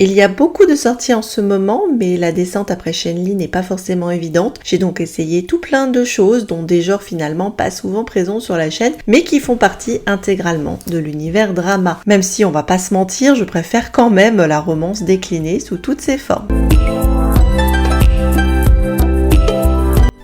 Il y a beaucoup de sorties en ce moment, mais la descente après Shenli n'est pas forcément évidente. J'ai donc essayé tout plein de choses, dont des genres finalement pas souvent présents sur la chaîne, mais qui font partie intégralement de l'univers drama. Même si on va pas se mentir, je préfère quand même la romance déclinée sous toutes ses formes.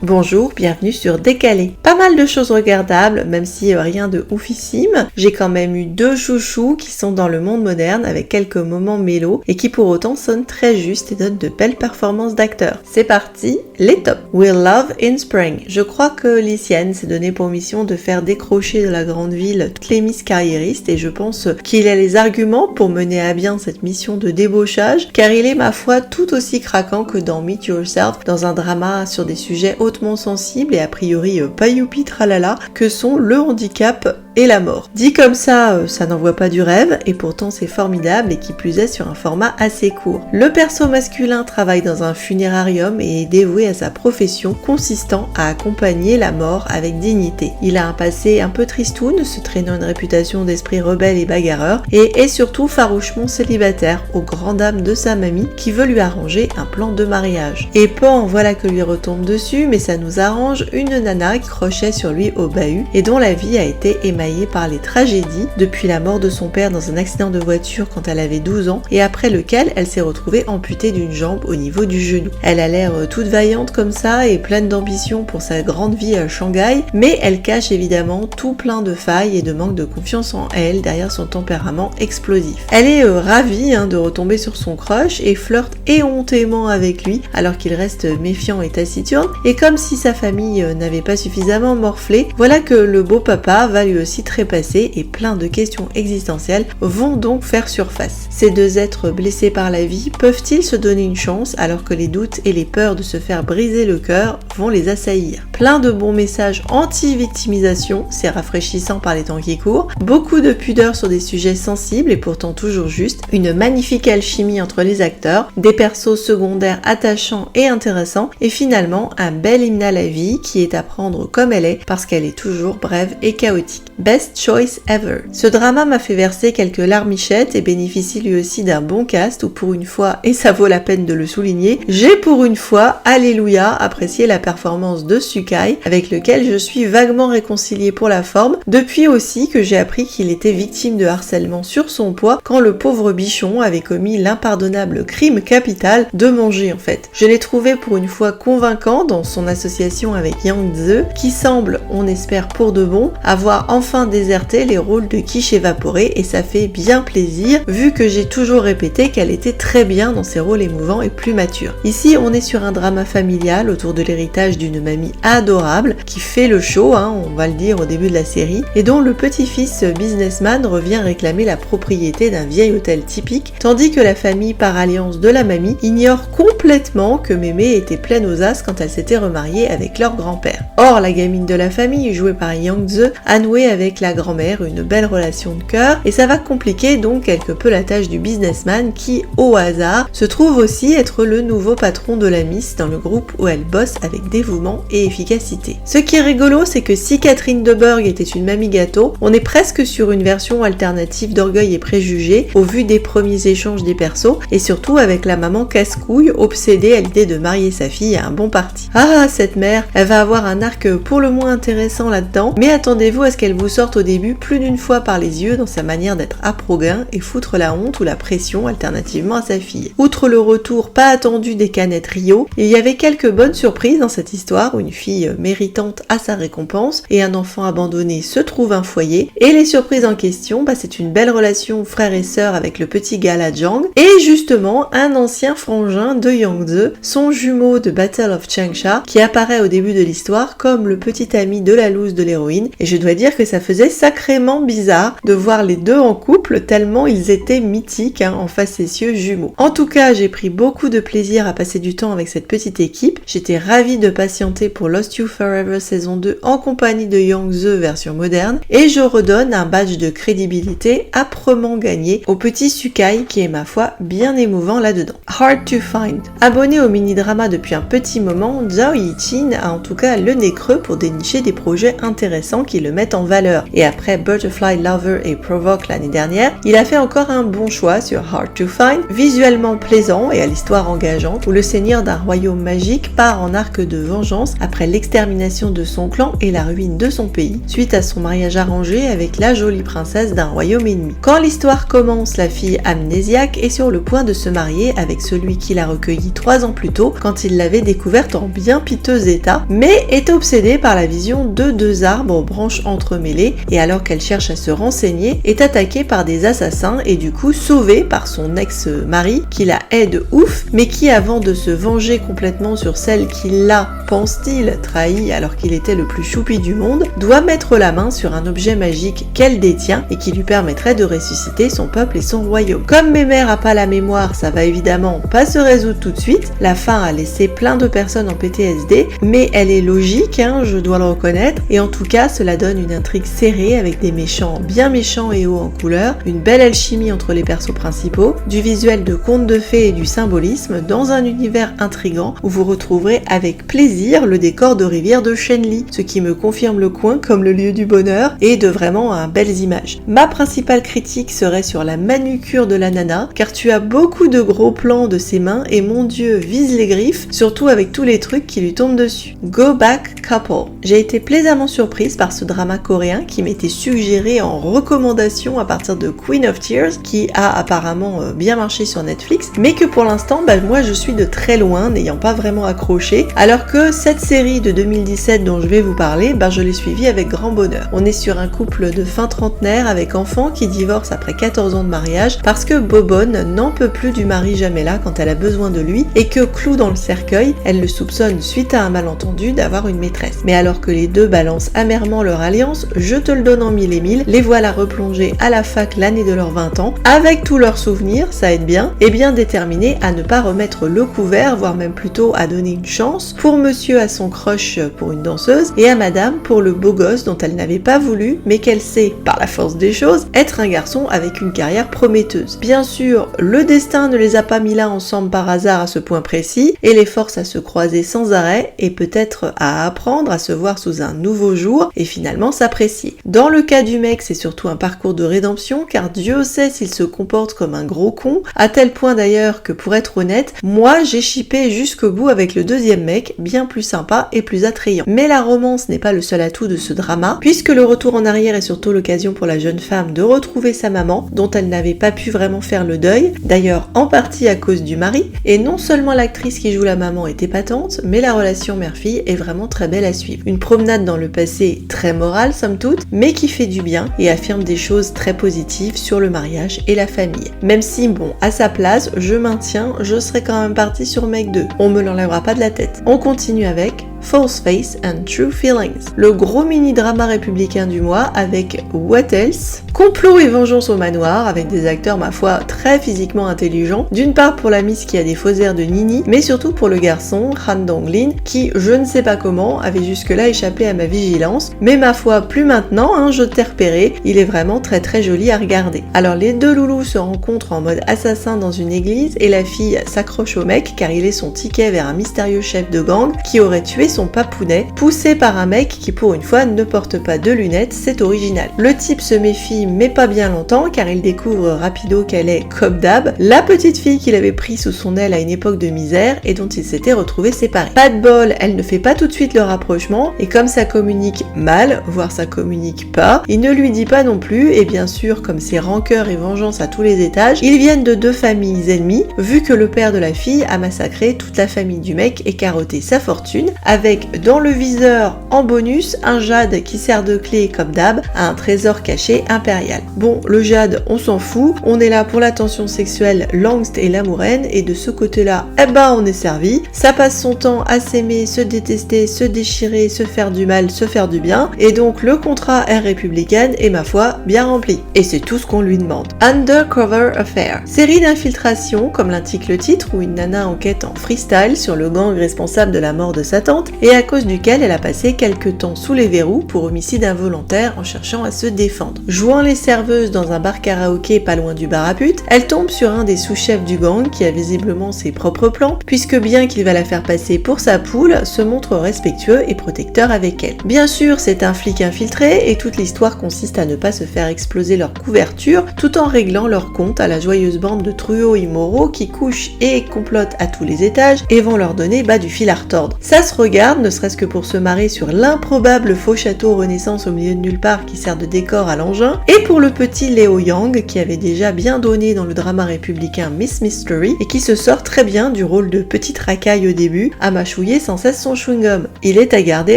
Bonjour, bienvenue sur Décalé. Pas mal de choses regardables, même si rien de oufissime. J'ai quand même eu 2 chouchous qui sont dans le monde moderne avec quelques moments mélos et qui pour autant sonnent très justes et donnent de belles performances d'acteurs. C'est parti, les tops. We'll Love in Spring. Je crois que Lyciane s'est donné pour mission de faire décrocher de la grande ville toutes les miss carriéristes et je pense qu'il a les arguments pour mener à bien cette mission de débauchage car il est ma foi tout aussi craquant que dans Meet Yourself, dans un drama sur des sujets hautement sensibles et a priori pas youpi tralala que sont le handicap et la mort. Dit comme ça, ça n'envoie pas du rêve et pourtant c'est formidable et qui plus est sur un format assez court. Le perso masculin travaille dans un funérarium et est dévoué à sa profession consistant à accompagner la mort avec dignité. Il a un passé un peu tristoun, se traînant une réputation d'esprit rebelle et bagarreur et est surtout farouchement célibataire aux grandes dames de sa mamie qui veut lui arranger un plan de mariage. Et Pan, voilà que lui retombe dessus mais ça nous arrange une nana qui crochait sur lui au bahut et dont la vie a été émaillée par les tragédies depuis la mort de son père dans un accident de voiture quand elle avait 12 ans et après lequel elle s'est retrouvée amputée d'une jambe au niveau du genou. Elle a l'air toute vaillante comme ça et pleine d'ambition pour sa grande vie à Shanghai, mais elle cache évidemment tout plein de failles et de manque de confiance en elle derrière son tempérament explosif. Elle est ravie de retomber sur son crush et flirte éhontément avec lui alors qu'il reste méfiant et taciturne et comme si sa famille n'avait pas suffisamment morflé, voilà que le beau papa va lui aussi trépassé et plein de questions existentielles vont donc faire surface. Ces deux êtres blessés par la vie peuvent-ils se donner une chance alors que les doutes et les peurs de se faire briser le cœur vont les assaillir? Plein de bons messages anti-victimisation, c'est rafraîchissant par les temps qui courent, beaucoup de pudeur sur des sujets sensibles et pourtant toujours justes, une magnifique alchimie entre les acteurs, des persos secondaires attachants et intéressants et finalement un bel hymne à la vie qui est à prendre comme elle est parce qu'elle est toujours brève et chaotique. Best choice ever. Ce drama m'a fait verser quelques larmichettes et bénéficie lui aussi d'un bon cast où pour une fois, et ça vaut la peine de le souligner, j'ai pour une fois, alléluia, apprécié la performance de Sukai avec lequel je suis vaguement réconciliée pour la forme depuis aussi que j'ai appris qu'il était victime de harcèlement sur son poids quand le pauvre bichon avait commis l'impardonnable crime capital de manger en fait. Je l'ai trouvé pour une fois convaincant dans son association avec Yang Ze qui semble, on espère pour de bon, avoir enfin déserté les rôles de quiche évaporée et ça fait bien plaisir vu que j'ai toujours répété qu'elle était très bien dans ses rôles émouvants et plus matures. Ici on est sur un drama familial autour de l'héritage d'une mamie adorable qui fait le show, on va le dire au début de la série, et dont le petit-fils businessman revient réclamer la propriété d'un vieil hôtel typique tandis que la famille par alliance de la mamie ignore complètement que Mémé était pleine aux as quand elle s'était remariée avec leur grand-père. Or la gamine de la famille jouée par Yang Ze a noué avec la grand-mère une belle relation de cœur et ça va compliquer donc quelque peu la tâche du businessman qui, au hasard, se trouve aussi être le nouveau patron de la Miss dans le groupe où elle bosse avec dévouement et efficacité. Ce qui est rigolo, c'est que si Catherine Deberg était une mamie gâteau, on est presque sur une version alternative d'Orgueil et Préjugés au vu des premiers échanges des persos et surtout avec la maman casse-couille obsédée à l'idée de marier sa fille à un bon parti. Ah, cette mère, elle va avoir un arc pour le moins intéressant là-dedans, mais attendez-vous à ce qu'elle vous sorte au début plus d'une fois par les yeux dans sa manière d'être à-pro-gain et foutre la honte ou la pression alternativement à sa fille. Outre le retour pas attendu des canettes Rio, il y avait quelques bonnes surprises dans cette histoire où une fille méritante a sa récompense et un enfant abandonné se trouve un foyer et les surprises en question, c'est une belle relation frère et sœur avec le petit gala Zhang et justement un ancien frangin de Yang Ze, son jumeau de Battle of Changsha qui apparaît au début de l'histoire comme le petit ami de la loose de l'héroïne et je dois dire que ça faisait sacrément bizarre de voir les deux en couple tellement ils étaient mythiques en facétieux jumeaux. En tout cas, j'ai pris beaucoup de plaisir à passer du temps avec cette petite équipe. J'étais ravie de patienter pour Lost You Forever saison 2 en compagnie de Yang Ze version moderne et je redonne un badge de crédibilité âprement gagné au petit Sukai qui est ma foi bien émouvant là-dedans. Hard to Find. Abonné au mini-drama depuis un petit moment, Zhao Yichin a en tout cas le nez creux pour dénicher des projets intéressants qui le mettent en valeur. valeurs. Et après Butterfly Lover et Provoke l'année dernière, il a fait encore un bon choix sur Hard to Find, visuellement plaisant et à l'histoire engageante, où le seigneur d'un royaume magique part en arc de vengeance après l'extermination de son clan et la ruine de son pays, suite à son mariage arrangé avec la jolie princesse d'un royaume ennemi. Quand l'histoire commence, la fille amnésiaque est sur le point de se marier avec celui qui l'a recueillie 3 ans plus tôt, quand il l'avait découverte en bien piteux état, mais est obsédée par la vision de 2 arbres aux branches entremêlées, et alors qu'elle cherche à se renseigner, est attaquée par des assassins et du coup sauvée par son ex-mari qui la hait de ouf, mais qui avant de se venger complètement sur celle qui l'a, pense-t-il, trahi alors qu'il était le plus choupi du monde, doit mettre la main sur un objet magique qu'elle détient et qui lui permettrait de ressusciter son peuple et son royaume. Comme Mémère a pas la mémoire, ça va évidemment pas se résoudre tout de suite, la fin a laissé plein de personnes en PTSD, mais elle est logique, je dois le reconnaître, et en tout cas cela donne une intrigue serrée avec des méchants bien méchants et hauts en couleur, une belle alchimie entre les persos principaux, du visuel de contes de fées et du symbolisme dans un univers intrigant où vous retrouverez avec plaisir le décor de Rivière de Shenli, ce qui me confirme le coin comme le lieu du bonheur et de vraiment belles images. Ma principale critique serait sur la manucure de la nana, car tu as beaucoup de gros plans de ses mains et mon dieu vise les griffes, surtout avec tous les trucs qui lui tombent dessus. Go Back Couple. J'ai été plaisamment surprise par ce drama coréen qui m'était suggéré en recommandation à partir de Queen of Tears, qui a apparemment bien marché sur Netflix, mais que pour l'instant, moi je suis de très loin, n'ayant pas vraiment accroché, alors que cette série de 2017 dont je vais vous parler, je l'ai suivie avec grand bonheur. On est sur un couple de fin trentenaire avec enfants qui divorce après 14 ans de mariage parce que Bobonne n'en peut plus du mari jamais là quand elle a besoin de lui et que clou dans le cercueil, elle le soupçonne suite à un malentendu d'avoir une maîtresse. Mais alors que les deux balancent amèrement leur alliance, je te le donne en 1000 et 1000, les voilà replongés à la fac l'année de leurs 20 ans, avec tous leurs souvenirs, ça aide bien, et bien déterminés à ne pas remettre le couvert, voire même plutôt à donner une chance, pour monsieur à son crush pour une danseuse, et à madame pour le beau gosse dont elle n'avait pas voulu, mais qu'elle sait, par la force des choses, être un garçon avec une carrière prometteuse. Bien sûr, le destin ne les a pas mis là ensemble par hasard à ce point précis, et les force à se croiser sans arrêt, et peut-être à apprendre à se voir sous un nouveau jour, et finalement s'apprécier. Dans le cas du mec, c'est surtout un parcours de rédemption, car Dieu sait s'il se comporte comme un gros con, à tel point d'ailleurs que pour être honnête, moi j'ai shippé jusqu'au bout avec le deuxième mec, bien plus sympa et plus attrayant. Mais la romance n'est pas le seul atout de ce drama, puisque le retour en arrière est surtout l'occasion pour la jeune femme de retrouver sa maman, dont elle n'avait pas pu vraiment faire le deuil, d'ailleurs en partie à cause du mari, et non seulement l'actrice qui joue la maman est épatante, mais la relation mère-fille est vraiment très belle à suivre. Une promenade dans le passé très morale somme toute, mais qui fait du bien et affirme des choses très positives sur le mariage et la famille. Même si, à sa place, je maintiens, je serais quand même partie sur Meg 2. On me l'enlèvera pas de la tête. On continue avec False Face and True Feelings, le gros mini-drama républicain du mois avec What Else, complot et vengeance au manoir avec des acteurs ma foi très physiquement intelligents, d'une part pour la miss qui a des faux airs de Nini, mais surtout pour le garçon Han Dong-lin qui, je ne sais pas comment, avait jusque-là échappé à ma vigilance, mais ma foi plus maintenant, je t'ai repéré, il est vraiment très très joli à regarder. Alors les deux loulous se rencontrent en mode assassin dans une église et la fille s'accroche au mec car il est son ticket vers un mystérieux chef de gang qui aurait tué son papounet, poussé par un mec qui pour une fois ne porte pas de lunettes, c'est original. Le type se méfie mais pas bien longtemps car il découvre rapido qu'elle est, comme d'hab, la petite fille qu'il avait pris sous son aile à une époque de misère et dont il s'était retrouvé séparé. Pas de bol, elle ne fait pas tout de suite le rapprochement et comme ça communique mal, voire ça communique pas, il ne lui dit pas non plus et bien sûr comme c'est rancœur et vengeance à tous les étages, ils viennent de deux familles ennemies vu que le père de la fille a massacré toute la famille du mec et carotté sa fortune avec dans le viseur en bonus un jade qui sert de clé comme d'hab à un trésor caché impérial. Bon, le jade on s'en fout, on est là pour la tension sexuelle, l'angst et l'amouraine et de ce côté-là, on est servi, ça passe son temps à s'aimer, se détester, se déchirer, se faire du mal, se faire du bien et donc le contrat Air républicaine est ma foi bien rempli. Et c'est tout ce qu'on lui demande. Undercover Affair, série d'infiltration comme l'indique le titre où une nana enquête en freestyle sur le gang responsable de la mort de sa tante et à cause duquel elle a passé quelques temps sous les verrous pour homicide involontaire en cherchant à se défendre. Jouant les serveuses dans un bar karaoké pas loin du bar à pute, elle tombe sur un des sous-chefs du gang qui a visiblement ses propres plans, puisque bien qu'il va la faire passer pour sa poule, se montre respectueux et protecteur avec elle. Bien sûr, c'est un flic infiltré et toute l'histoire consiste à ne pas se faire exploser leur couverture tout en réglant leur compte à la joyeuse bande de truands immoraux qui couchent et complotent à tous les étages et vont leur donner du fil à retordre. Ça se regarde, ne serait-ce que pour se marrer sur l'improbable faux château Renaissance au milieu de nulle part qui sert de décor à l'engin, et pour le petit Léo Yang qui avait déjà bien donné dans le drama républicain Miss Mystery et qui se sort très bien du rôle de petite racaille au début, à mâchouiller sans cesse son chewing-gum. Il est à garder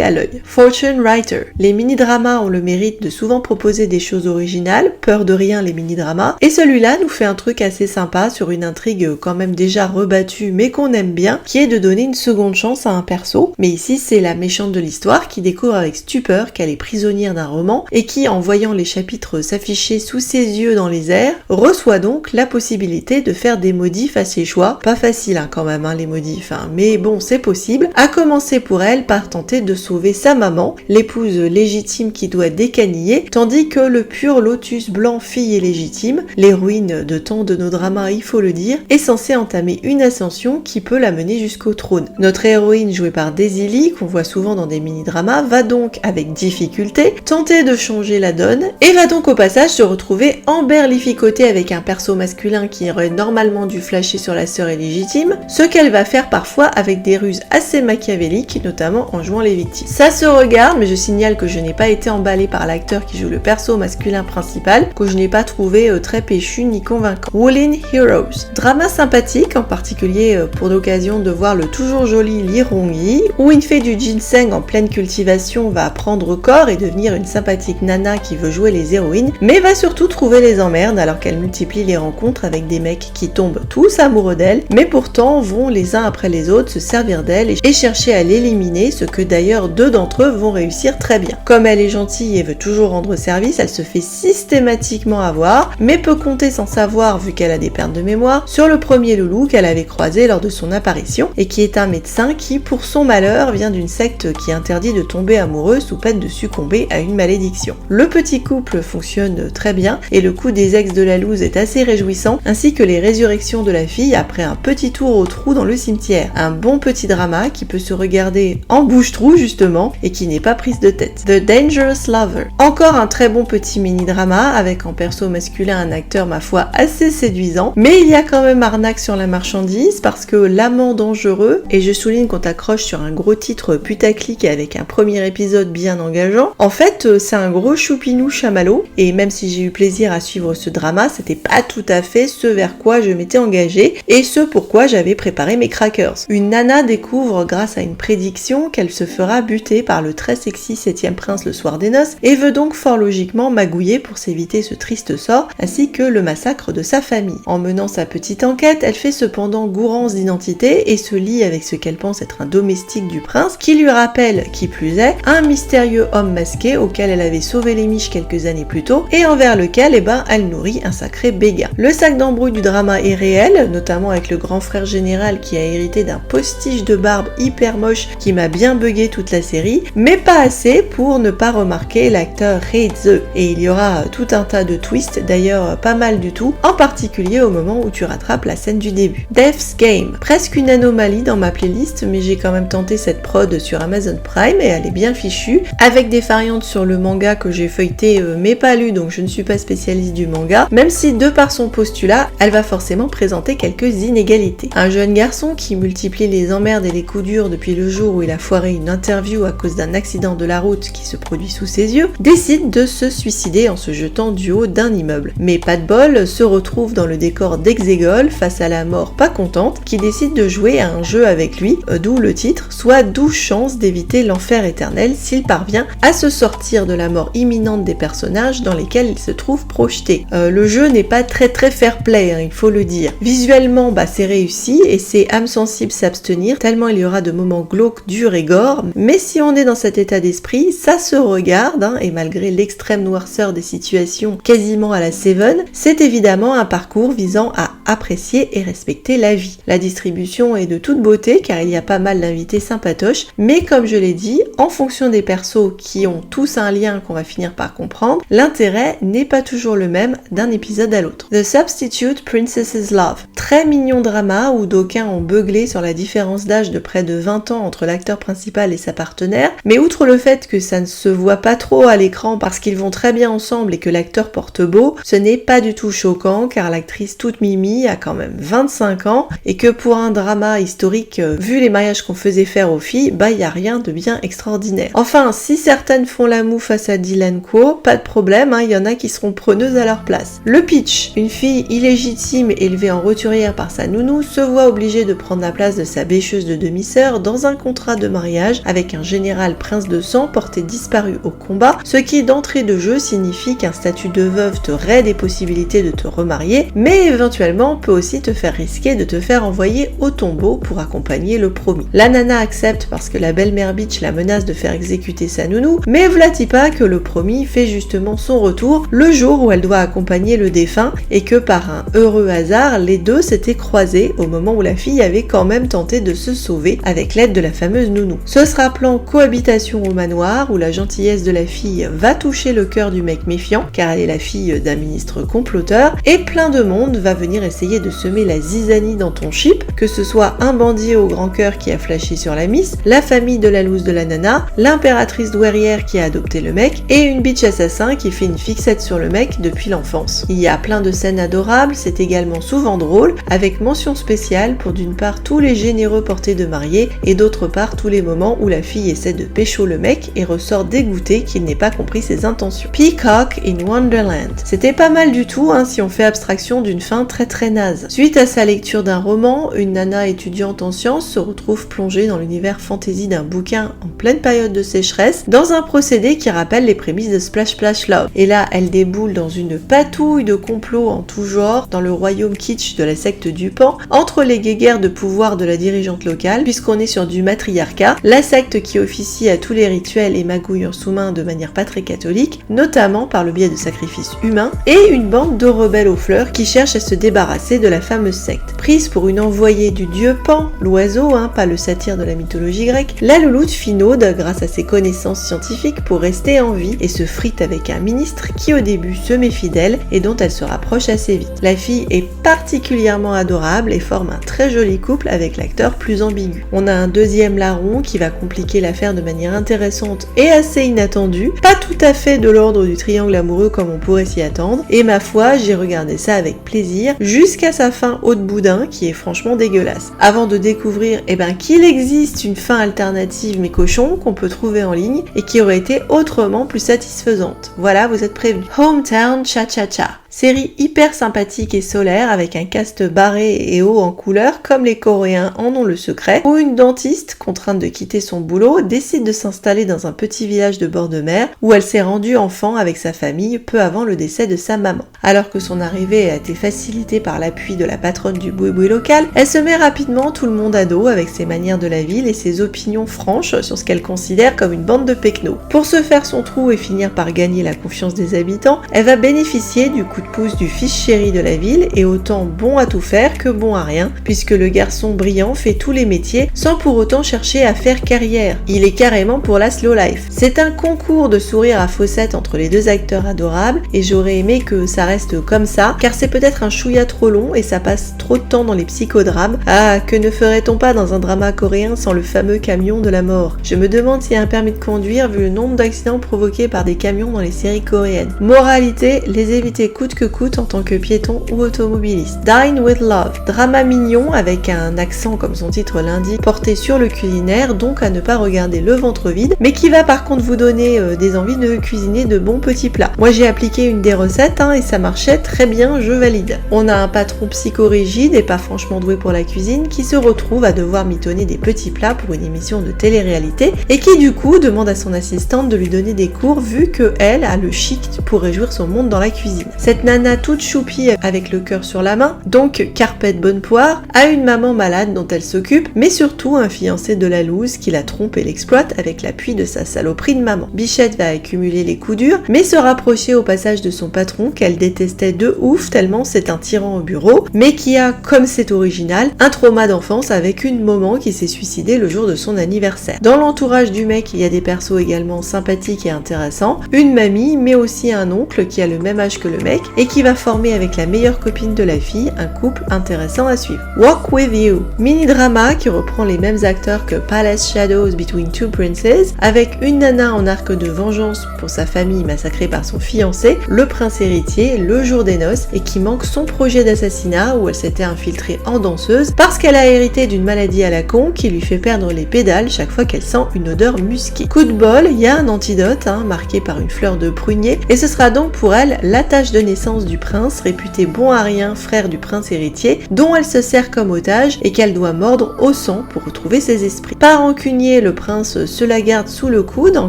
à l'œil. Fortune Writer. Les mini-dramas ont le mérite de souvent proposer des choses originales, peur de rien les mini-dramas, et celui-là nous fait un truc assez sympa sur une intrigue quand même déjà rebattue mais qu'on aime bien, qui est de donner une seconde chance à un perso, mais ici c'est la méchante de l'histoire qui découvre avec stupeur qu'elle est prisonnière d'un roman et qui, en voyant les chapitres s'afficher sous ses yeux dans les airs, reçoit donc la possibilité de faire des modifs à ses choix. Pas facile quand même les modifs, mais bon c'est possible, à commencer pour elle par tenter de sauver sa maman, l'épouse légitime qui doit décaniller, tandis que le pur lotus blanc fille légitime, l'héroïne de tant de nos dramas il faut le dire, est censée entamer une ascension qui peut la mener jusqu'au trône. Notre héroïne jouée par Daisy Lee, qu'on voit souvent dans des mini-dramas, va donc avec difficulté tenter de changer la donne et va donc au passage se retrouver emberlificotée avec un perso masculin qui aurait normalement dû flasher sur la sœur illégitime, ce qu'elle va faire parfois avec des ruses assez machiavéliques, notamment en jouant les victimes. Ça se regarde, mais je signale que je n'ai pas été emballée par l'acteur qui joue le perso masculin principal, que je n'ai pas trouvé très péchu ni convaincant. Wooling Heroes. Drama sympathique, en particulier pour l'occasion de voir le toujours joli Lee Rong-hee, où une fée du ginseng en pleine cultivation va prendre corps et devenir une sympathique nana qui veut jouer les héroïnes, mais va surtout trouver les emmerdes alors qu'elle multiplie les rencontres avec des mecs qui tombent tous amoureux d'elle, mais pourtant vont les uns après les autres se servir d'elle et chercher à l'éliminer, ce que d'ailleurs deux d'entre eux vont réussir très bien. Comme elle est gentille et veut toujours rendre service, elle se fait systématiquement avoir, mais peut compter sans savoir, vu qu'elle a des pertes de mémoire, sur le premier loulou qu'elle avait croisé lors de son apparition et qui est un médecin qui, pour son malheur, vient d'une secte qui interdit de tomber amoureux sous peine de succomber à une malédiction. Le petit couple fonctionne très bien et le coup des ex de la loose est assez réjouissant, ainsi que les résurrections de la fille après un petit tour au trou dans le cimetière. Un bon petit drama qui peut se regarder en bouche-trou justement et qui n'est pas prise de tête. The Dangerous Lover. Encore un très bon petit mini-drama avec en perso masculin un acteur ma foi assez séduisant, mais il y a quand même arnaque sur la marchandise parce que l'amant dangereux, et je souligne qu'on t'accroche sur un gros titre putaclic avec un premier épisode bien engageant, en fait c'est un gros choupinou chamallow, et même si j'ai eu plaisir à suivre ce drama, c'était pas tout à fait ce vers quoi je m'étais engagée et ce pourquoi j'avais préparé mes crackers. Une nana découvre grâce à une prédiction qu'elle se fera buter par le très sexy 7e prince le soir des noces et veut donc fort logiquement magouiller pour s'éviter ce triste sort ainsi que le massacre de sa famille. En menant sa petite enquête, elle fait cependant gourance d'identité et se lie avec ce qu'elle pense être un domestique du prince qui lui rappelle, qui plus est, un mystérieux homme masqué auquel elle avait sauvé les miches quelques années plus tôt et envers lequel elle nourrit un sacré béguin. Le sac d'embrouille du drama est réel, notamment avec le grand frère général qui a hérité d'un postiche de barbe hyper moche qui m'a bien bugué toute la série, mais pas assez pour ne pas remarquer l'acteur Heize. Et il y aura tout un tas de twists, d'ailleurs pas mal du tout, en particulier au moment où tu rattrapes la scène du début. Death's Game. Presque une anomalie dans ma playlist, mais j'ai quand même tenté cette prod sur Amazon Prime et elle est bien fichue, avec des variantes sur le manga que j'ai feuilleté mais pas lu, donc je ne suis pas spécialiste du manga, même si de par son postulat, elle va forcément présenter quelques inégalités. Un jeune garçon qui multiplie les emmerdes et les coups durs depuis le jour où il a foiré une interview à cause d'un accident de la route qui se produit sous ses yeux, décide de se suicider en se jetant du haut d'un immeuble. Mais pas de bol, se retrouve dans le décor d'Exégol face à la mort pas contente qui décide de jouer à un jeu avec lui, d'où le titre, soit 12 chances d'éviter l'enfer éternel s'il parvient à se sortir de la mort imminente des personnages dans lesquels il se trouve projeté. Le jeu n'est pas très fair play, il faut le dire. Visuellement, c'est réussi et c'est âme sensible s'abstenir tellement il y aura de moments glauques, durs et gore, mais si on est dans cet état d'esprit, ça se regarde, et malgré l'extrême noirceur des situations quasiment à la Seven, c'est évidemment un parcours visant à apprécier et respecter la vie. La distribution est de toute beauté car il y a pas mal d'invités sympathiques sympatoche, mais comme je l'ai dit, en fonction des persos qui ont tous un lien qu'on va finir par comprendre, l'intérêt n'est pas toujours le même d'un épisode à l'autre. The Substitute Princess's Love. Très mignon drama où d'aucuns ont beuglé sur la différence d'âge de près de 20 ans entre l'acteur principal et sa partenaire, mais outre le fait que ça ne se voit pas trop à l'écran parce qu'ils vont très bien ensemble et que l'acteur porte beau, ce n'est pas du tout choquant car l'actrice toute mimi a quand même 25 ans et que pour un drama historique, vu les mariages qu'on faisait faire aux filles, il y a rien de bien extraordinaire. Enfin, si certaines font la moue face à Dylan Quo, pas de problème, il y en a qui seront preneuses à leur place. Le pitch, une fille illégitime élevée en roturière par sa nounou se voit obligée de prendre la place de sa bêcheuse de demi-sœur dans un contrat de mariage avec un général prince de sang porté disparu au combat, ce qui d'entrée de jeu signifie qu'un statut de veuve te raide des possibilités de te remarier, mais éventuellement peut aussi te faire risquer de te faire envoyer au tombeau pour accompagner le promis. La nana accepte parce que la belle-mère bitch la menace de faire exécuter sa nounou, mais vlati pas que le promis fait justement son retour le jour où elle doit accompagner le défunt et que par un heureux hasard, les deux s'étaient croisés au moment où la fille avait quand même tenté de se sauver avec l'aide de la fameuse nounou. Ce sera plan cohabitation au manoir où la gentillesse de la fille va toucher le cœur du mec méfiant car elle est la fille d'un ministre comploteur et plein de monde va venir essayer de semer la zizanie dans ton chip, que ce soit un bandit au grand cœur qui a flashé sur la miss, la famille de la loose de la nana, l'impératrice douairière qui a adopté le mec et une bitch assassin qui fait une fixette sur le mec depuis l'enfance. Il y a plein de scènes adorables, c'est également souvent drôle, avec mention spéciale pour d'une part tous les généreux portés de mariés et d'autre part tous les moments où la fille essaie de pécho le mec et ressort dégoûtée qu'il n'ait pas compris ses intentions. Peacock in Wonderland. C'était pas mal du tout si on fait abstraction d'une fin très très naze. Suite à sa lecture d'un roman, une nana étudiante en sciences se retrouve plongée dans l'univers fantasy d'un bouquin en pleine période de sécheresse, dans un procédé qui rappelle les prémices de Splash Splash Love. Et là, elle déboule dans une patouille de complots en tout genre, dans le royaume kitsch de la secte du Pan, entre les guéguerres de pouvoir de la dirigeante locale, puisqu'on est sur du matriarcat, la secte qui officie à tous les rituels et magouilles en sous-main de manière pas très catholique, notamment par le biais de sacrifices humains, et une bande de rebelles aux fleurs qui cherchent à se débarrasser de la fameuse secte. Prise pour une envoyée du dieu Pan, l'oiseau, pas le satyre de la mythologie grecque, la louloute finaude grâce à ses connaissances scientifiques pour rester en vie et se frite avec un ministre qui au début se méfie d'elle et dont elle se rapproche assez vite. La fille est particulièrement adorable et forme un très joli couple avec l'acteur plus ambigu. On a un deuxième larron qui va compliquer l'affaire de manière intéressante et assez inattendue, pas tout à fait de l'ordre du triangle amoureux comme on pourrait s'y attendre, et ma foi, j'ai regardé ça avec plaisir jusqu'à sa fin haute boudin qui est franchement dégueulasse. Avant de découvrir qu'il existe une fin alternative mais cochon qu'on peut trouver en ligne et qui aurait été autrement plus satisfaisante. Voilà, vous êtes prévenus. Hometown Cha-Cha-Cha. Série hyper sympathique et solaire avec un cast barré et haut en couleur comme les Coréens en ont le secret, où une dentiste, contrainte de quitter son boulot, décide de s'installer dans un petit village de bord de mer où elle s'est rendue enfant avec sa famille peu avant le décès de sa maman. Alors que son arrivée a été facilitée par l'appui de la patronne du boui-boui local, elle se met rapidement tout le monde à dos avec ses manières de la ville et ses opinions franches sur ce qu'elle considère comme une bande de pecnos. Pour se faire son trou et finir par gagner la confiance des habitants, elle va bénéficier du coup de pouce du fils chéri de la ville et autant bon à tout faire que bon à rien, puisque le garçon brillant fait tous les métiers sans pour autant chercher à faire carrière. Il est carrément pour la slow life. C'est un concours de sourire à faussettes entre les deux acteurs adorables et j'aurais aimé que ça reste comme ça, car c'est peut-être un chouïa trop long et ça passe trop de temps dans les psychodrames. Ah, que ne ferait-on pas dans un drama coréen sans le fameux camion de la mort? Je me demande s'il y a un permis de conduire vu le nombre d'accidents provoqués par des camions dans les séries coréennes. Moralité, les éviter coûte que coûte en tant que piéton ou automobiliste. Dine with Love, drama mignon avec un accent comme son titre l'indique, porté sur le culinaire, donc à ne pas regarder le ventre vide, mais qui va par contre vous donner des envies de cuisiner de bons petits plats. Moi j'ai appliqué une des recettes et ça marchait très bien, je valide. On a un patron psychorigide et pas franchement doué pour la cuisine qui se retrouve à devoir mitonner des petits plats pour une émission de télé-réalité et qui du coup demande à son assistante de lui donner des cours vu que elle a le chic pour réjouir son monde dans la cuisine. Cette Cette nana toute choupie avec le cœur sur la main, donc carpette bonne poire, a une maman malade dont elle s'occupe, mais surtout un fiancé de la loose qui la trompe et l'exploite avec l'appui de sa saloperie de maman. Bichette va accumuler les coups durs, mais se rapprocher au passage de son patron qu'elle détestait de ouf tellement c'est un tyran au bureau, mais qui a, comme c'est original, un trauma d'enfance avec une maman qui s'est suicidée le jour de son anniversaire. Dans l'entourage du mec, il y a des persos également sympathiques et intéressants, une mamie, mais aussi un oncle qui a le même âge que le mec et qui va former avec la meilleure copine de la fille un couple intéressant à suivre. Walk With You, mini-drama qui reprend les mêmes acteurs que Palace Shadows Between Two Princes, avec une nana en arc de vengeance pour sa famille massacrée par son fiancé, le prince héritier, le jour des noces, et qui manque son projet d'assassinat où elle s'était infiltrée en danseuse parce qu'elle a hérité d'une maladie à la con qui lui fait perdre les pédales chaque fois qu'elle sent une odeur musquée. Coup de bol, il y a un antidote, marqué par une fleur de prunier, et ce sera donc pour elle l'attache de naissance du prince, réputé bon à rien, frère du prince héritier, dont elle se sert comme otage et qu'elle doit mordre au sang pour retrouver ses esprits. Pas rancunier, le prince se la garde sous le coude en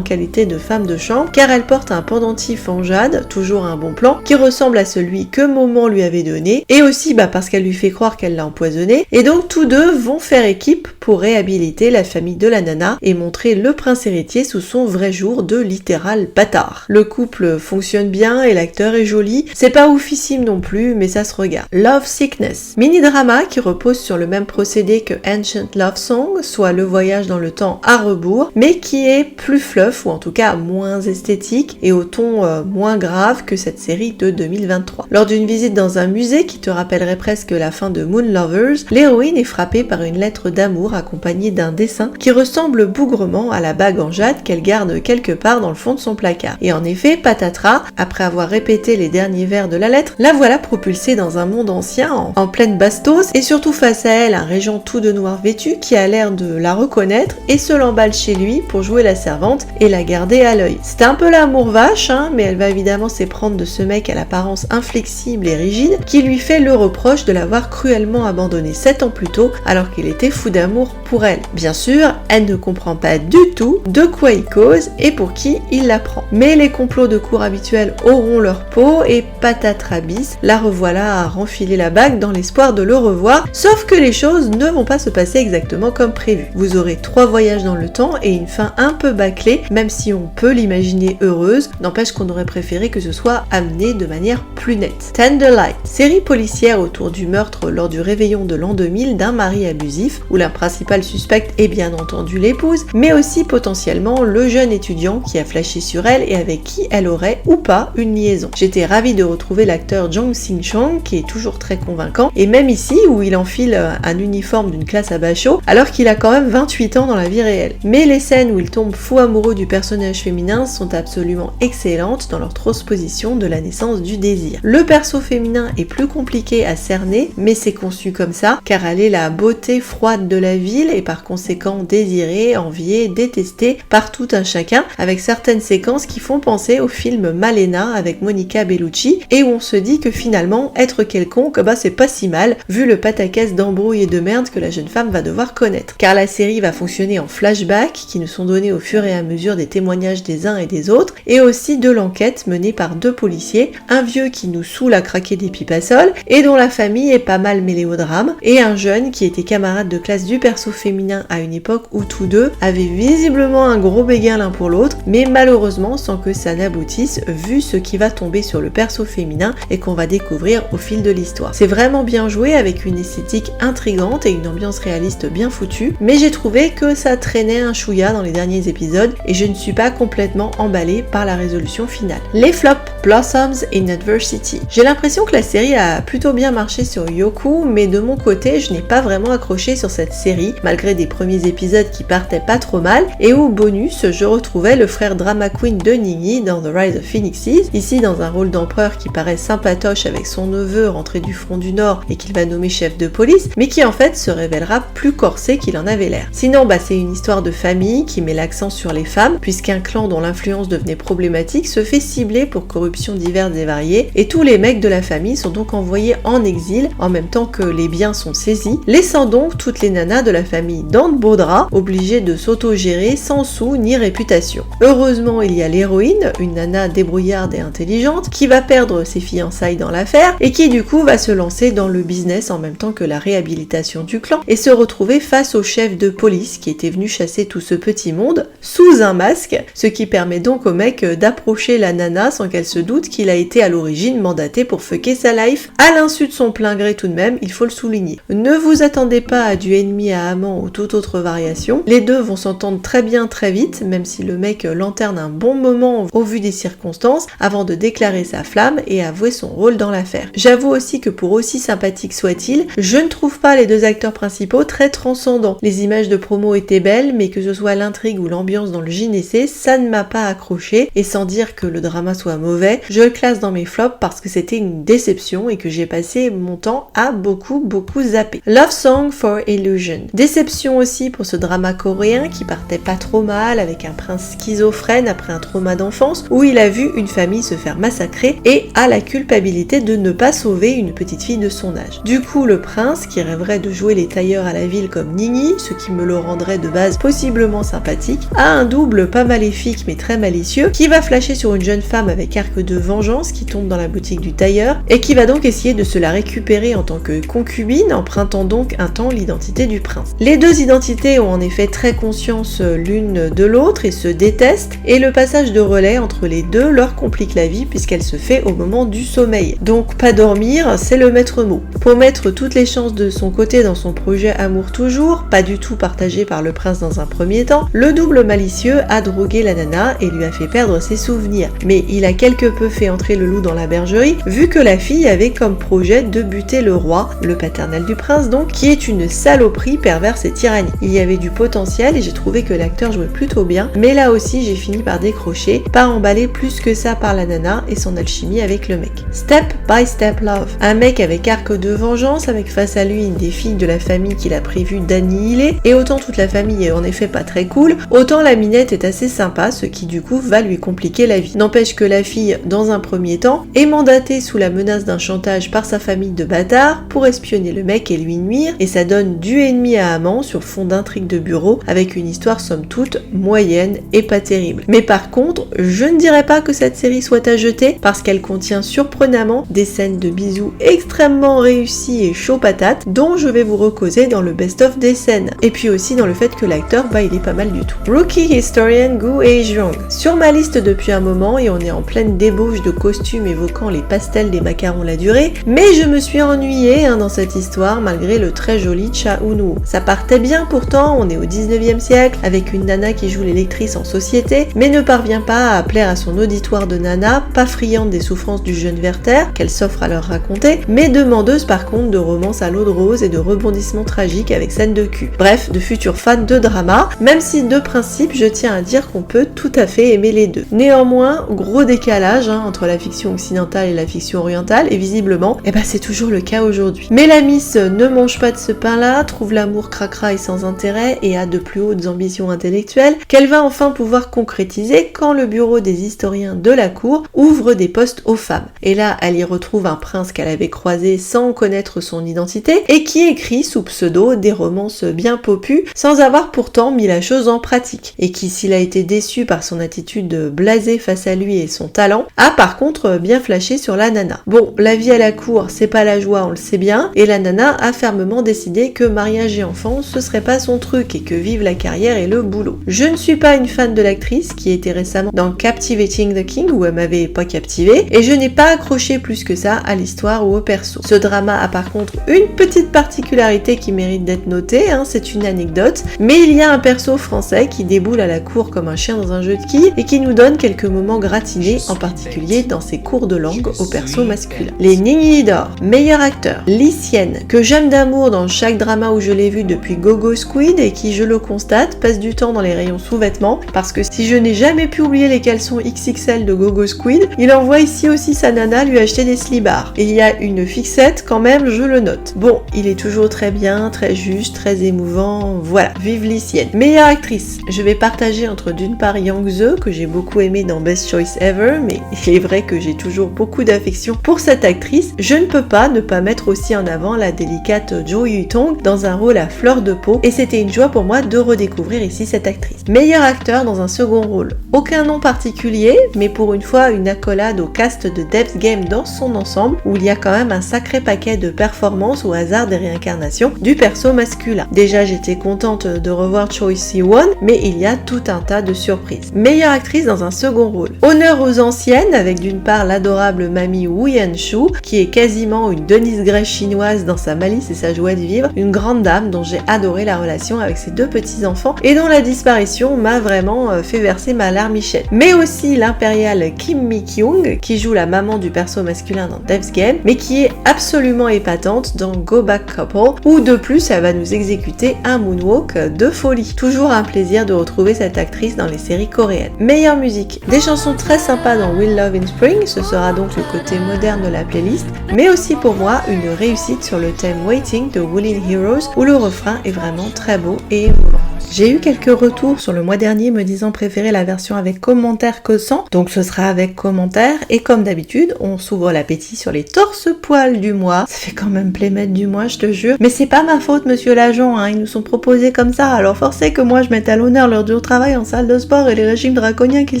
qualité de femme de chambre, car elle porte un pendentif en jade, toujours un bon plan, qui ressemble à celui que Maman lui avait donné, et aussi parce qu'elle lui fait croire qu'elle l'a empoisonné, et donc tous deux vont faire équipe pour réhabiliter la famille de la nana et montrer le prince héritier sous son vrai jour de littéral bâtard. Le couple fonctionne bien et l'acteur est joli, c'est pas oufissime non plus, mais ça se regarde. Love Sickness, mini-drama qui repose sur le même procédé que Ancient Love Song, soit le voyage dans le temps à rebours, mais qui est plus fluff, ou en tout cas moins esthétique, et au ton moins grave que cette série de 2023. Lors d'une visite dans un musée qui te rappellerait presque la fin de Moon Lovers, l'héroïne est frappée par une lettre d'amour accompagnée d'un dessin qui ressemble bougrement à la bague en jade qu'elle garde quelque part dans le fond de son placard. Et en effet, patatras, après avoir répété les derniers vers de la lettre, la voilà propulsée dans un monde ancien en pleine bastos, et surtout face à elle un régent tout de noir vêtu qui a l'air de la reconnaître et se l'emballe chez lui pour jouer la servante et la garder à l'œil. C'est un peu l'amour vache, mais elle va évidemment s'éprendre de ce mec à l'apparence inflexible et rigide qui lui fait le reproche de l'avoir cruellement abandonné 7 ans plus tôt alors qu'il était fou d'amour pour elle. Bien sûr, elle ne comprend pas du tout de quoi il cause et pour qui il la prend. Mais les complots de cour habituels auront leur peau et patatrabis, la revoilà à renfiler la bague dans l'espoir de le revoir, sauf que les choses ne vont pas se passer exactement comme prévu. Vous aurez 3 voyages dans le temps et une fin un peu bâclée, même si on peut l'imaginer heureuse, n'empêche qu'on aurait préféré que ce soit amené de manière plus nette. Tender Light, série policière autour du meurtre lors du réveillon de l'an 2000 d'un mari abusif, où la principale suspecte est bien entendu l'épouse, mais aussi potentiellement le jeune étudiant qui a flashé sur elle et avec qui elle aurait ou pas une liaison. J'étais ravie de retrouver l'acteur Jong Sing-chong qui est toujours très convaincant, et même ici où il enfile un uniforme d'une classe à Bachot alors qu'il a quand même 28 ans dans la vie réelle. Mais les scènes où il tombe fou amoureux du personnage féminin sont absolument excellentes dans leur transposition de la naissance du désir. Le perso féminin est plus compliqué à cerner, mais c'est conçu comme ça, car elle est la beauté froide de la ville et par conséquent désirée, enviée, détestée par tout un chacun, avec certaines séquences qui font penser au film Malena avec Monica Bellucci, et où on se dit que finalement, être quelconque, c'est pas si mal, vu le pataquès d'embrouille et de merde que la jeune femme va devoir connaître. Car la série va fonctionner en flashback, qui nous sont donnés au fur et à mesure des témoignages des uns et des autres, et aussi de l'enquête menée par 2 policiers, un vieux qui nous saoule à craquer des pipes à sol, et dont la famille est pas mal mêlée au drame, et un jeune qui était camarade de classe du perso féminin à une époque où tous deux avaient visiblement un gros béguin l'un pour l'autre, mais malheureusement sans que ça n'aboutisse, vu ce qui va tomber sur le perso féminin et qu'on va découvrir au fil de l'histoire. C'est vraiment bien joué avec une esthétique intrigante et une ambiance réaliste bien foutue, mais j'ai trouvé que ça traînait un chouïa dans les derniers épisodes et je ne suis pas complètement emballée par la résolution finale. Les flops, Blossoms in Adversity. J'ai l'impression que la série a plutôt bien marché sur Youku, mais de mon côté, je n'ai pas vraiment accroché sur cette série, malgré des premiers épisodes qui partaient pas trop mal, et où, bonus, je retrouvais le frère drama queen de Nini dans The Rise of Phoenixes, ici dans un rôle d'empereur qui paraît sympatoche avec son neveu rentré du front du Nord et qu'il va nommer chef de police, mais qui en fait se révélera plus corsé qu'il en avait l'air. Sinon, c'est une histoire de famille qui met l'accent sur les femmes, puisqu'un clan dont l'influence devenait problématique se fait cibler pour corruption corruption diverses et variées, et tous les mecs de la famille sont donc envoyés en exil, en même temps que les biens sont saisis, laissant donc toutes les nanas de la famille dans de beaux draps, obligées de s'auto-gérer sans sous ni réputation. Heureusement, il y a l'héroïne, une nana débrouillarde et intelligente, qui va perdre ses fiançailles dans l'affaire, et qui du coup va se lancer dans le business en même temps que la réhabilitation du clan, et se retrouver face au chef de police qui était venu chasser tout ce petit monde, sous un masque, ce qui permet donc au mec d'approcher la nana sans qu'elle se doute qu'il a été à l'origine mandaté pour fucker sa life, à l'insu de son plein gré tout de même, il faut le souligner. Ne vous attendez pas à du ennemi à amant ou toute autre variation, les deux vont s'entendre très bien très vite, même si le mec lanterne un bon moment au vu des circonstances, avant de déclarer sa flamme et avouer son rôle dans l'affaire. J'avoue aussi que pour aussi sympathique soit-il, je ne trouve pas les deux acteurs principaux très transcendants. Les images de promo étaient belles, mais que ce soit l'intrigue ou l'ambiance dans le gynécée, ça ne m'a pas accroché, et sans dire que le drama soit mauvais, je le classe dans mes flops parce que c'était une déception et que j'ai passé mon temps à beaucoup zapper. Love Song for Illusion. Déception aussi pour ce drama coréen qui partait pas trop mal avec un prince schizophrène après un trauma d'enfance où il a vu une famille se faire massacrer et a la culpabilité de ne pas sauver une petite fille de son âge. Du coup, le prince, qui rêverait de jouer les tailleurs à la ville comme Nini, ce qui me le rendrait de base possiblement sympathique, a un double pas maléfique mais très malicieux qui va flasher sur une jeune femme avec arc de vengeance qui tombe dans la boutique du tailleur et qui va donc essayer de se la récupérer en tant que concubine, empruntant donc un temps l'identité du prince. Les deux identités ont en effet très conscience l'une de l'autre et se détestent, et le passage de relais entre les deux leur complique la vie puisqu'elle se fait au moment du sommeil. Donc pas dormir, c'est le maître mot. Pour mettre toutes les chances de son côté dans son projet amour toujours, pas du tout partagé par le prince dans un premier temps, le double malicieux a drogué la nana et lui a fait perdre ses souvenirs. Mais il a quelque peu fait entrer le loup dans la bergerie, vu que la fille avait comme projet de buter le roi, le paternel du prince donc, qui est une saloperie perverse et tyrannique. Il y avait du potentiel et j'ai trouvé que l'acteur jouait plutôt bien, mais là aussi j'ai fini par décrocher, pas emballé plus que ça par la nana et son alchimie avec le mec. Step by Step Love. Un mec avec arc de vengeance, avec face à lui une des filles de la famille qu'il a prévu d'annihiler, et autant toute la famille est en effet pas très cool, autant la minette est assez sympa, ce qui du coup va lui compliquer la vie. N'empêche que la fille, dans un premier temps, est mandatée sous la menace d'un chantage par sa famille de bâtards pour espionner le mec et lui nuire, et ça donne du ennemi à amant sur fond d'intrigue de bureau, avec une histoire somme toute moyenne et pas terrible. Mais par contre, je ne dirais pas que cette série soit à jeter, parce qu'elle contient surprenamment des scènes de bisous extrêmement réussies et chaud patate, dont je vais vous recauser dans le best-of des scènes. Et puis aussi dans le fait que l'acteur, il est pas mal du tout. Rookie Historian Gu Hye-jung. Sur ma liste depuis un moment, et on est en pleine débauche de costumes évoquant les pastels des macarons la durée, mais je me suis ennuyée dans cette histoire malgré le très joli Cha Eun-woo. Ça partait bien pourtant, on est au 19e siècle, avec une nana qui joue l'électrice en société, mais ne parvient pas à plaire à son auditoire de nana, pas friande des souffrances du jeune Werther, qu'elle s'offre à leur raconter, mais demandeuse par contre de romance à l'eau de rose et de rebondissements tragiques avec scène de cul. Bref, de futurs fans de drama, même si de principe je tiens à dire qu'on peut tout à fait aimer les deux. Néanmoins, gros décalage entre la fiction occidentale et la fiction orientale, et visiblement, c'est toujours le cas aujourd'hui. Mais la Miss ne mange pas de ce pain-là, trouve l'amour cracra et sans intérêt, et a de plus hautes ambitions intellectuelles, qu'elle va enfin pouvoir concrétiser quand le bureau des historiens de la cour ouvre des postes aux femmes. Et là, elle y retrouve un prince qu'elle avait croisé sans connaître son identité, et qui écrit sous pseudo des romances bien popus, sans avoir pourtant mis la chose en pratique, et qui, s'il a été déçu par son attitude blasée face à lui et son talent, a par contre bien flashé sur la nana. Bon, la vie à la cour, c'est pas la joie, on le sait bien, et la nana a fermement décidé que mariage et enfants, ce serait pas son truc, et que vive la carrière et le boulot. Je ne suis pas une fan de l'actrice, qui était récemment dans Captivating the King, où elle m'avait pas captivée, et je n'ai pas accroché plus que ça à l'histoire ou au perso. Ce drama a par contre une petite particularité qui mérite d'être notée, c'est une anecdote, mais il y a un perso français qui déboule à la cour comme un chien dans un jeu de quilles et qui nous donne quelques moments gratinés, en particulier dans ses cours de langue au perso masculin. Les Ningyi d'or. Meilleur acteur, Lee Sien, que j'aime d'amour dans chaque drama où je l'ai vu depuis Gogo Squid et qui, je le constate, passe du temps dans les rayons sous-vêtements, parce que si je n'ai jamais pu oublier les caleçons XXL de Gogo Squid, il envoie ici aussi sa nana lui acheter des slibards. Et il y a une fixette quand même, je le note. Bon, il est toujours très bien, très juste, très émouvant, voilà, vive Lee Sien. Meilleure actrice, je vais partager entre d'une part Yang Ze, que j'ai beaucoup aimé dans Best Choice Ever, mais il est vrai que j'ai toujours beaucoup d'affection pour cette actrice, je ne peux pas ne pas mettre aussi en avant la délicate Jo Yu-tong dans un rôle à fleur de peau, et c'était une joie pour moi de redécouvrir ici cette actrice. Meilleur acteur dans un second rôle. Aucun nom particulier, mais pour une fois une accolade au cast de Devs Game dans son ensemble, où il y a quand même un sacré paquet de performances au hasard des réincarnations du perso masculin. Déjà j'étais contente de revoir Choi Si-won, mais il y a tout un tas de surprises. Meilleure actrice dans un second rôle. Honneur aux anciennes, avec d'une part l'adorable mamie Woo Yeon-shu, qui est quasiment une Denise Gray chinoise dans sa malice et sa joie de vivre, une grande dame dont j'ai adoré la relation avec ses deux petits-enfants et dont la disparition m'a vraiment fait verser ma larmichette. Mais aussi l'impériale Kim Mi-kyung, qui joue la maman du perso masculin dans Devs Game, mais qui est absolument épatante dans Go Back Couple, où de plus elle va nous exécuter un moonwalk de folie. Toujours un plaisir de retrouver cette actrice dans les séries coréennes. Meilleure musique. Des chansons très sympas dans Will Love in Spring, ce sera donc le côté moderne de la playlist, mais aussi pour moi une réussite sur le thème Waiting de Wooling Heroes, où le refrain est vraiment très beau et émouvant. J'ai eu quelques retours sur le mois dernier me disant préférer la version avec commentaire que sans, donc ce sera avec commentaire, et comme d'habitude, on s'ouvre l'appétit sur les torse-poils du mois. Ça fait quand même playmate du mois, je te jure. Mais c'est pas ma faute, monsieur l'agent, hein. Ils nous sont proposés comme ça, alors forcez que moi je mette à l'honneur leur dur travail en salle de sport et les régimes draconiens qu'ils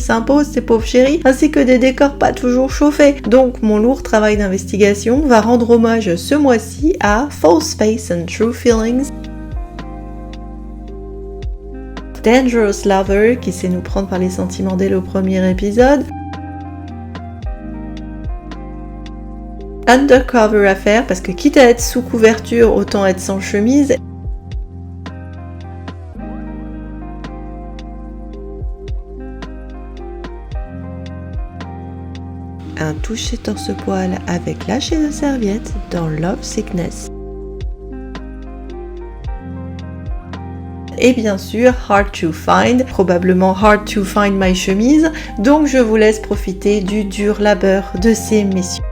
s'imposent, ces pauvres chéris, ainsi que des décors pas toujours chauffés. Donc mon lourd travail d'investigation va rendre hommage ce mois-ci à False Face and True Feelings, Dangerous Lover, qui sait nous prendre par les sentiments dès le premier épisode, Undercover Affair, parce que quitte à être sous couverture, autant être sans chemise, un toucher torse-poil avec lâcher de serviette dans Love Sickness. Et bien sûr, Hard to Find, probablement Hard to Find My chemise, donc je vous laisse profiter du dur labeur de ces messieurs.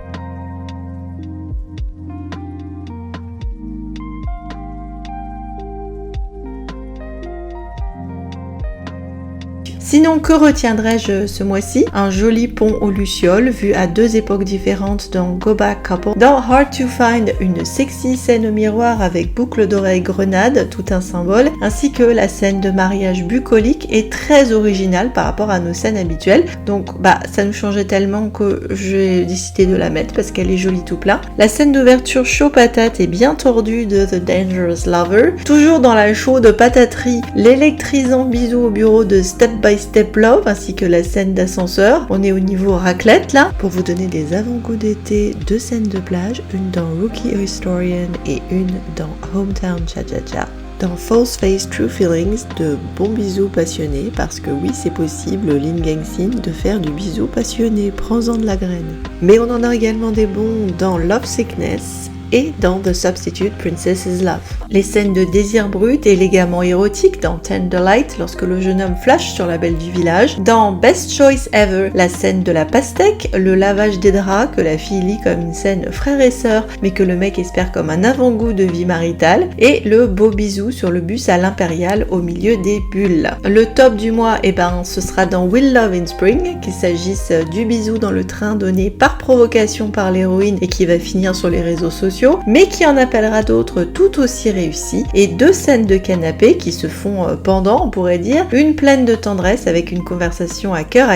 Sinon, que retiendrai-je ce mois-ci? Un joli pont aux lucioles, vu à deux époques différentes dans Go Back Couple. Dans Hard to Find, une sexy scène au miroir avec boucle d'oreille grenade, tout un symbole, ainsi que la scène de mariage bucolique est très originale par rapport à nos scènes habituelles. Donc, ça nous changeait tellement que j'ai décidé de la mettre parce qu'elle est jolie tout plein. La scène d'ouverture chaud patate est bien tordue de The Dangerous Lover. Toujours dans la chaude pataterie, l'électrisant bisou au bureau de Step by Step Love, ainsi que la scène d'ascenseur. On est au niveau raclette là. Pour vous donner des avant-goûts d'été, deux scènes de plage, une dans Rookie Historian et une dans Hometown Cha-Cha-Cha. Dans False Face True Feelings, de bons bisous passionnés, parce que oui, c'est possible, Lin Gang-sin, de faire du bisou passionné, prends-en de la graine. Mais on en a également des bons dans Love Sickness et dans The Substitute Princess's Love. Les scènes de désir brut et élégamment érotique dans Tender Light, lorsque le jeune homme flash sur la belle du village. Dans Best Choice Ever, la scène de la pastèque, le lavage des draps que la fille lit comme une scène frère et sœur, mais que le mec espère comme un avant-goût de vie maritale, et le beau bisou sur le bus à l'impérial au milieu des bulles. Le top du mois, ce sera dans Will Love in Spring, qu'il s'agisse du bisou dans le train donné par provocation par l'héroïne et qui va finir sur les réseaux sociaux, mais qui en appellera d'autres tout aussi réussies, et deux scènes de canapé qui se font pendant, on pourrait dire, une pleine de tendresse avec une conversation à cœur,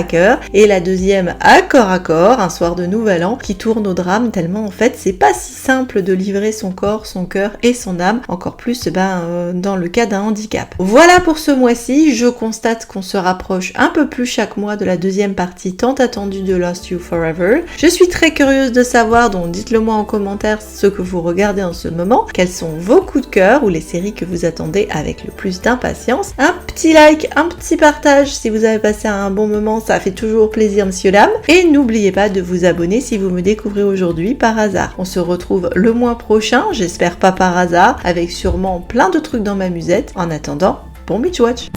et la deuxième à corps, un soir de nouvel an, qui tourne au drame tellement en fait c'est pas si simple de livrer son corps, son cœur et son âme, encore plus dans le cas d'un handicap. Voilà pour ce mois-ci, je constate qu'on se rapproche un peu plus chaque mois de la deuxième partie tant attendue de Lost You Forever. Je suis très curieuse de savoir, donc dites-le moi en commentaire ce que vous regardez en ce moment, quels sont vos coups de cœur ou les séries que vous attendez avec le plus d'impatience. Un petit like, un petit partage si vous avez passé un bon moment, ça fait toujours plaisir monsieur dame, et n'oubliez pas de vous abonner si vous me découvrez aujourd'hui par hasard. On se retrouve le mois prochain, j'espère pas par hasard, avec sûrement plein de trucs dans ma musette. En attendant, bon binge watch.